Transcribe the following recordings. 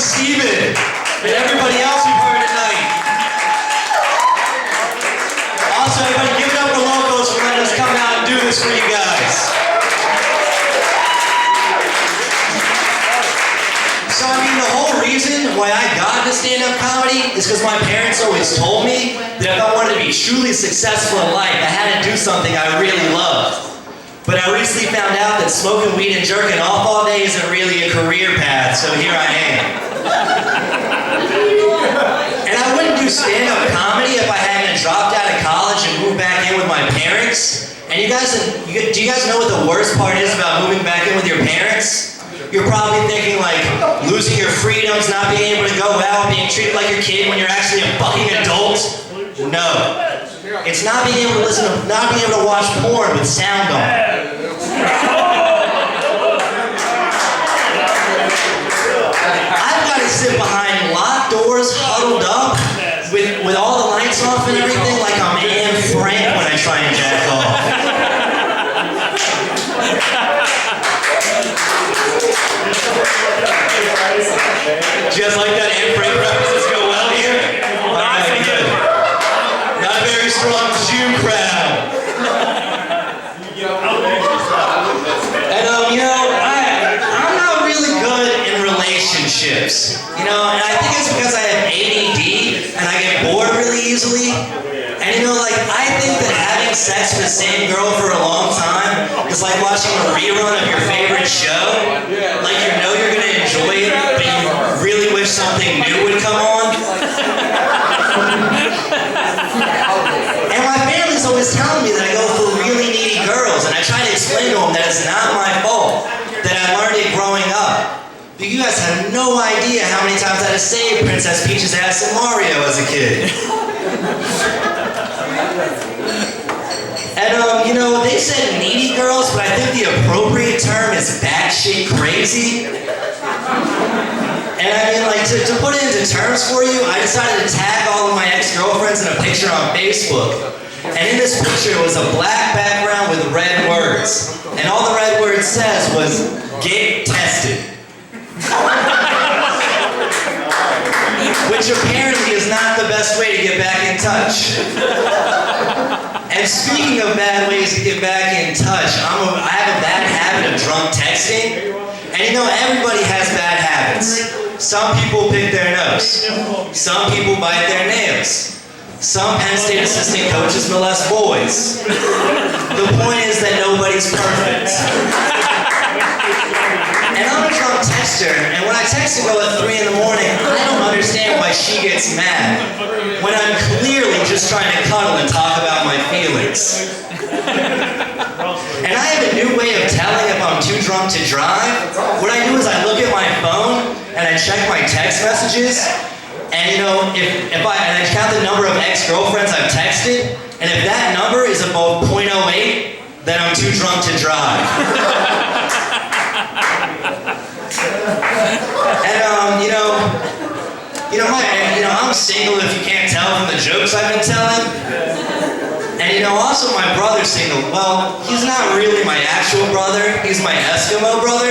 Steven, and everybody else we've heard tonight. Also, everybody give it up for Locos for letting us come out and do this for you guys. So, I mean, the whole reason why I got into stand-up comedy is because my parents always told me that if I wanted to be truly successful in life, I had to do something I really loved. But I recently found out that smoking weed and jerking off all day isn't really a career path, so here I am. And I wouldn't do stand-up comedy if I hadn't dropped out of college and moved back in with my parents. And do you guys know what the worst part is about moving back in with your parents? You're probably thinking like losing your freedoms, not being able to go out, being treated like your kid when you're actually a fucking adult. No. It's not being able to not being able to watch porn with sound on. I've got to sit behind locked doors, huddled up, with all the lights off and everything, like I'm Anne Frank when I try and jack off. Do you guys like that Anne Frank references go well here? All right, good. Not a very strong Jew crowd. And I'm not really good in relationships. And I think it's because I have ADD and I get bored really easily. And I think that having sex with the same girl for a long time is like watching a rerun of your favorite show. Like you're gonna enjoy it, but you really wish something new would come on. And my family's always telling me that I go for really needy girls, and I try to explain to them that it's not my fault, that I learned it growing up. But you guys have no idea how many times I had to save Princess Peach's ass in Mario as a kid. And they said needy girls, but I think the appropriate term is batshit crazy. And I mean, to put it into terms for you, I decided to tag all of my ex-girlfriends in a picture on Facebook. And in this picture was a black background with red words. And all the red word says was, get tested. Which apparently is not the best way to get back in touch. And speaking of bad ways to get back in touch, I have a bad habit of drunk texting. And everybody has bad habits. Some people pick their nose. Some people bite their nails. Some Penn State assistant coaches molest boys. The point is that nobody's perfect. And I'm a drunk texter, and when I text a girl at 3 in the morning, I don't understand why she gets mad when I'm clearly just trying to cuddle and talk about my feelings. And I have a new way of telling if I'm too drunk to drive. What I do is I look at my phone and I check my text messages, and if I count the number of ex-girlfriends I've texted, and if that number is above 0.08, then I'm too drunk to drive. And I'm single if you can't tell from the jokes I've been telling. And also my brother's single. Well, he's not really my actual brother. He's my Eskimo brother.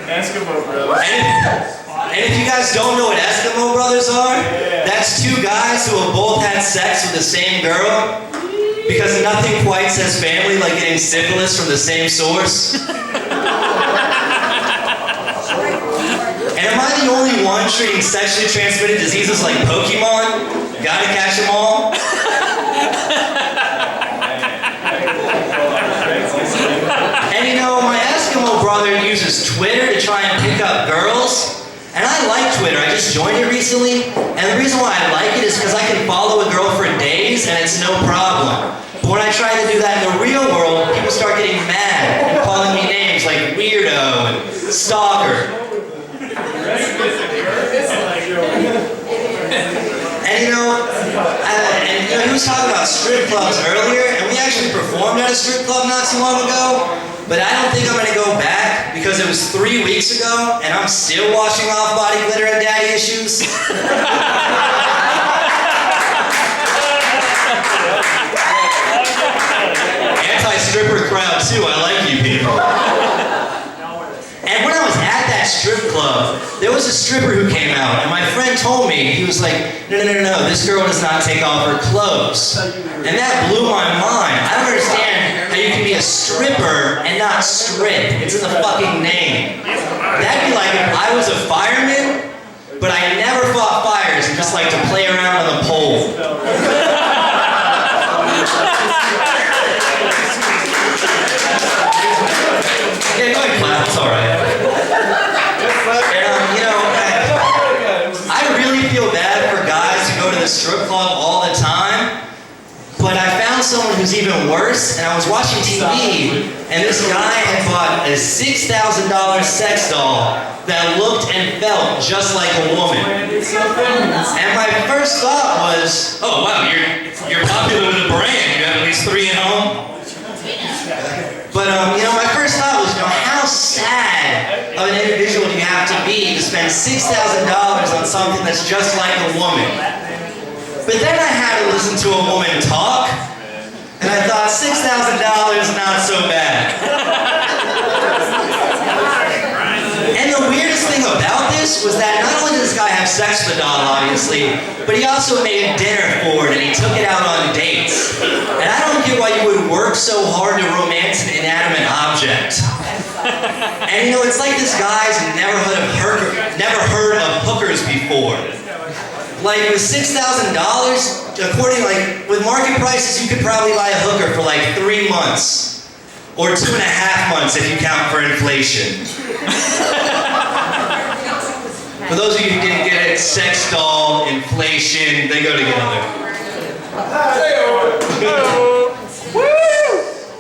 Eskimo brother. And if you guys don't know what Eskimo brothers are, that's two guys who have both had sex with the same girl, because nothing quite says family like getting syphilis from the same source. And am I the only one treating sexually transmitted diseases like Pokemon? Gotta catch them all? And my Eskimo brother uses Twitter to try and pick up girls. And I like Twitter, I just joined it recently. And the reason why I like it is because I can follow a girl for days and it's no problem. But when I try to do that in the real world, people start getting mad and calling me names like weirdo and stalker. And he was talking about strip clubs earlier, and we actually performed at a strip club not too long ago, but I don't think I'm going to go back because it was 3 weeks ago, and I'm still washing off body glitter and daddy issues. Anti-stripper crowd too, I like you people. And when I was at that that strip club, there was a stripper who came out, and my friend told me, he was like, no, this girl does not take off her clothes. And that blew my mind. I don't understand how you can be a stripper and not strip. It's in the fucking name. That'd be like if I was a fireman, but I never fought fires and just like to play around on the pole. Yeah, go ahead, clap. It's all right. And, I really feel bad for guys who go to the strip club all the time. But I found someone who's even worse, and I was watching TV, and this guy had bought a $6,000 sex doll that looked and felt just like a woman. And my first thought was, oh wow, you're popular with a brand. You have at least 3 at home. But my first thought was, how sad of an individual do you have to be to spend $6,000 on something that's just like a woman? But then I had to listen to a woman talk, and I thought, $6,000, not so bad. And the weirdest thing about this was that not only did this guy have sex with the doll, obviously, but he also made dinner for it, and he took it out on dates. And I don't get why you would work so hard to romance an inanimate object. And it's like this guy's never heard of hookers before. Like with $6,000, according with market prices, you could probably buy a hooker for like 3 months. Or 2.5 months if you count for inflation. For those of you who didn't get it, sex doll, inflation, they go together.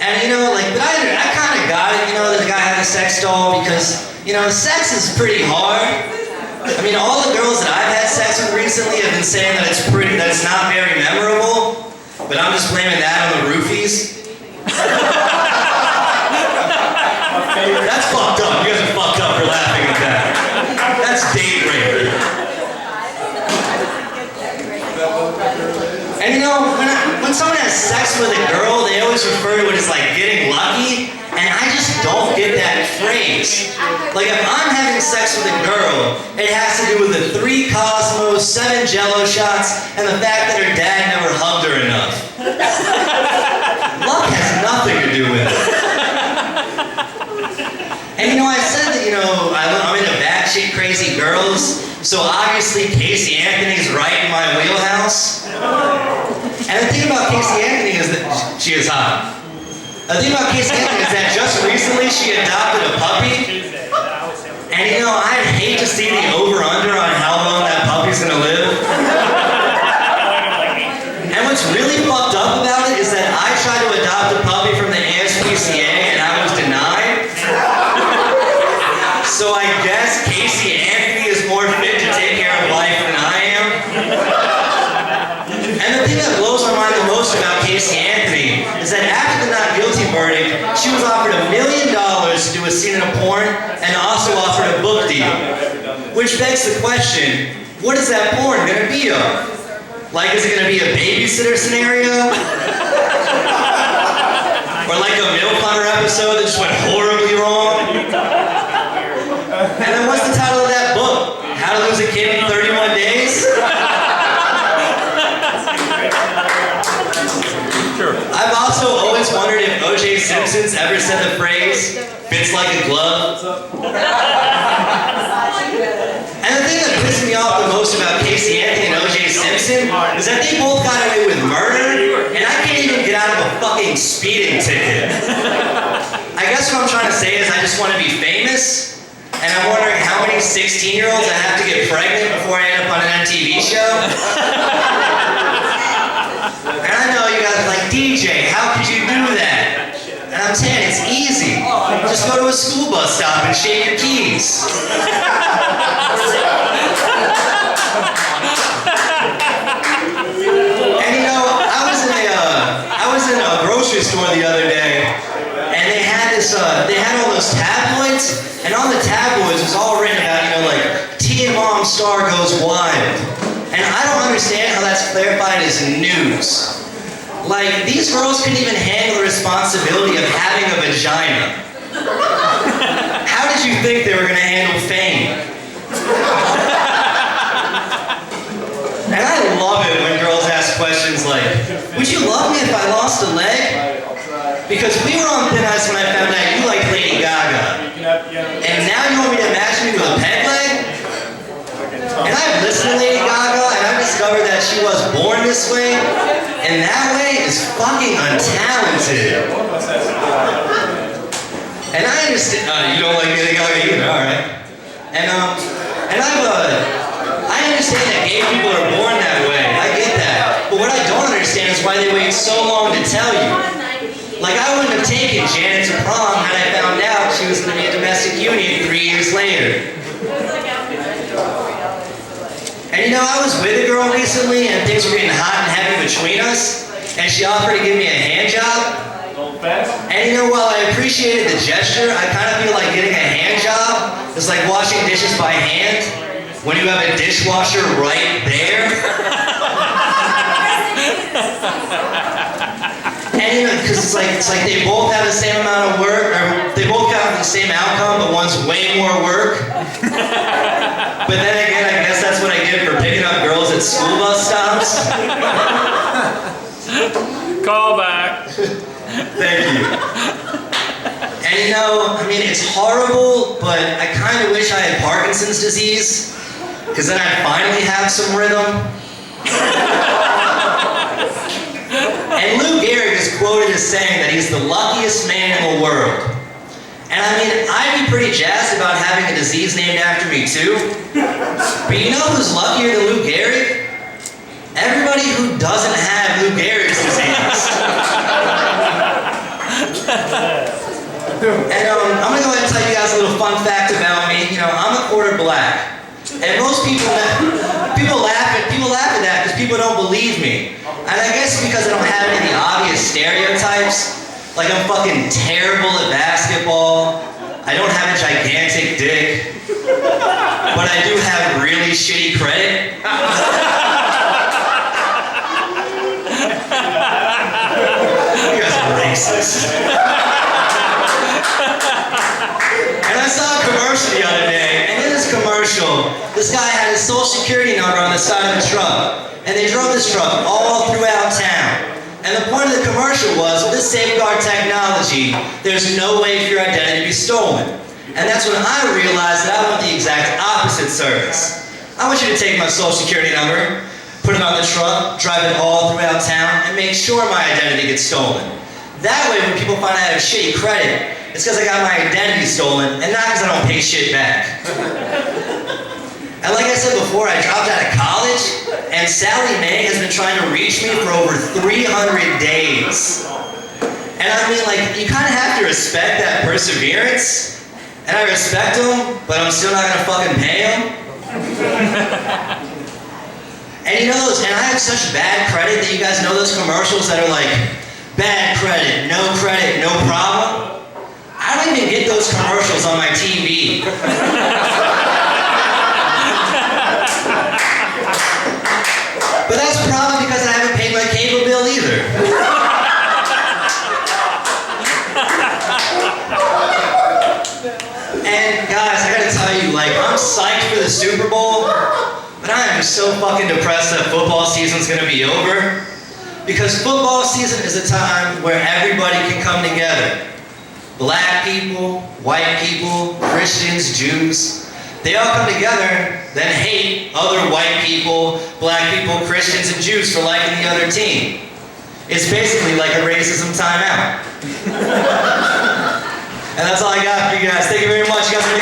And but I kind of got it, that the guy had a sex doll because, sex is pretty hard. I mean, all the girls that I've had sex with recently have been saying that it's not very memorable, but I'm just blaming that on the roofies. That's fucked up. You guys are fucked up for laughing at that. That's date rape. And when someone has sex with a girl, they always refer to it as like getting lucky, and I just don't get that phrase. Like if I'm having sex with a girl, it has to do with the 3 Cosmos, 7 Jello shots, and the fact that her dad never hugged her enough. Luck has nothing to do with it. And I said that, I'm into batshit crazy girls, so obviously Casey Anthony's right in my wheelhouse. And the thing about Casey Anthony is that she is hot. The thing about Casey Anthony is that just recently she adopted a puppy. And I'd hate to see the over-under on how long that puppy's gonna live. And what's really fucked up about it is that I tried to adopt a puppy from the ASPCA and I was denied. So I guess Casey Anthony is more fit to take care of life than I am. And the thing that blows my mind the most about Casey Anthony is that after the not guilty verdict, she was offered $1 million to do a scene in a porn and also offered a book deal. Which begs the question, what is that porn gonna be of? Like, is it gonna be a babysitter scenario? Or like a Milk Hunter episode that just went horribly wrong? And then what's the title of that book? How to Lose a Kid in 31 Days? Sure. I've also always wondered if O.J. Simpson's ever said the phrase, fits like a glove. And the thing that pissed me off the most about Casey Anthony and O.J. Simpson is that they both got away with murder, and I can't even get out of a fucking speeding ticket. I guess what I'm trying to say is I just want to be famous. And I'm wondering how many 16-year-olds I have to get pregnant before I end up on an MTV show. And I know you guys are like, DJ, how could you do that? And I'm saying it's easy. Just go to a school bus stop and shake your keys. And I was in a grocery store the other day, and they had all those tabloids. And on the tabloids, it was all written about, teen mom star goes wild. And I don't understand how that's clarified as news. Like, these girls couldn't even handle the responsibility of having a vagina. How did you did you think they were gonna handle fame? And I love it when girls ask questions like, would you love me if I lost a leg? Because we were on thin ice when I found out you like Lady Gaga. And now you want me to match me with a peg leg? And I've listened to Lady Gaga and I've discovered that she was born this way, and that way is fucking untalented. And I understand, you don't like Lady Gaga either, alright. And I understand that gay people are born that way, I get that. But what I don't understand is why they wait so long to tell you. Like, I wouldn't have taken Janet to prom had I found out she was going to be a domestic union 3 years later. And you know, I was with a girl recently and things were getting hot and heavy between us, and she offered to give me a hand job. And you know, while I appreciated the gesture, I kind of feel like getting a hand job is like washing dishes by hand when you have a dishwasher right there. And you know, because it's like they both have the same amount of work, or they both have the same outcome, but one's way more work. But then again, I guess that's what I get for picking up girls at school bus stops. Call back. Thank you. And you know, I mean, it's horrible, but I kind of wish I had Parkinson's disease, because then I'd finally have some rhythm. And Lou Gehrig is quoted as saying that he's the luckiest man in the world. And I mean, I'd be pretty jazzed about having a disease named after me too. But you know who's luckier than Lou Gehrig? Everybody who doesn't have Lou Gehrig's disease. And I'm gonna go ahead and tell you guys a little fun fact about me. You know, I'm a quarter black. And most people laugh at that because people don't believe me. And I guess because I don't have any of the obvious stereotypes. Like I'm fucking terrible at basketball. I don't have a gigantic dick. But I do have really shitty credit. You guys are racist. And I saw a commercial the other day, and in this commercial, this guy had his social security number on the side of the truck. And they drove this truck all throughout town. And the point of the commercial was, with this safeguard technology, there's no way for your identity to be stolen. And that's when I realized that I want the exact opposite service. I want you to take my social security number, put it on the truck, drive it all throughout town, and make sure my identity gets stolen. That way, when people find out I have shitty credit, it's because I got my identity stolen, and not because I don't pay shit back. And like I said before, I dropped out of college, and Sally Mae has been trying to reach me for over 300 days. And I mean, like, you kind of have to respect that perseverance. And I respect them, but I'm still not gonna fucking pay them. And you know those, and I have such bad credit that you guys know those commercials that are like, bad credit, no problem. I don't even get those commercials on my TV. But that's probably because I haven't paid my cable bill either. And guys, I gotta tell you, like, I'm psyched for the Super Bowl, but I am so fucking depressed that football season's gonna be over. Because football season is a time where everybody can come together. Black people, white people, Christians, Jews. They all come together, then hate other white people, black people, Christians, and Jews for liking the other team. It's basically like a racism timeout. And that's all I got for you guys. Thank you very much. You guys are